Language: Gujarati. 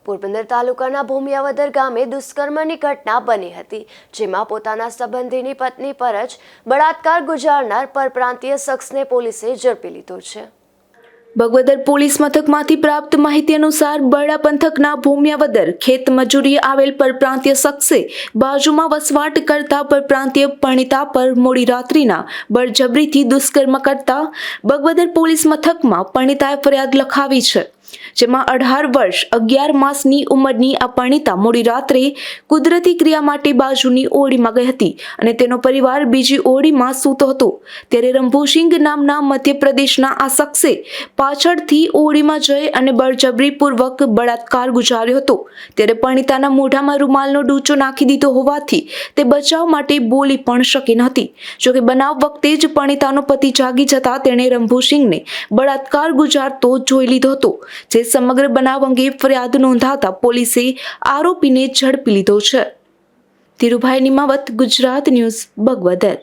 પોરબંદર તાલુકાના ભૂમિયાવદર ગામે દુષ્કર્મની ઘટના બની હતી, જેમાં પોતાના સંબંધીની પત્ની પર જ બળાત્કાર ગુજારનાર પરપ્રાંતીય શખ્સને પોલીસે ઝડપી લીધો છે। બગવદર પોલીસ મથકમાંથી પ્રાપ્ત માહિતી અનુસાર બરડા પંથકના ભૂમિયાવદર ખેત મજૂરીએ આવેલ પરપ્રાંતીય શખ્સે બાજુમાં વસવાટ કરતા પરપ્રાંતીય પરિણીતા પર મોડી રાત્રિના બળજબરીથી દુષ્કર્મ કરતા બગવદર પોલીસ મથકમાં પરિણીતાએ ફરિયાદ લખાવી છે, જેમાં 18 વર્ષ 11 માસની ઉંમરની આ પરિણીતા મોડી રાત્રે કુદરતી ક્રિયા માટે બાજુની ઓરડીમાં ગઈ હતી અને તેનો પરિવાર બીજી ઓરડીમાં સૂતો હતો। ત્યારે રંભુસિંગ નામના મધ્યપ્રદેશના આ શખ્સે પાછળથી ઓરડીમાં જઈ અને બળજબરીપૂર્વક બળાત્કાર ગુજાર્યો હતો। ત્યારે પરિણીતાના મોઢામાં રૂમાલનો ડૂચો નાખી દીધો હોવાથી તે બચાવ માટે બોલી પણ શકી નહોતી। જોકે બનાવ વખતે જ પરિણીતાનો પતિ જાગી જતા તેણે રંભુસિંગને બળાત્કાર ગુજારતો જોઈ લીધો હતો, જે સમગ્ર બનાવ અંગે ફરિયાદ નોંધાતા પોલીસે આરોપીને ઝડપી લીધો છે। ધીરુભાઈ નિમાવત, ગુજરાત ન્યૂઝ, બગવદર।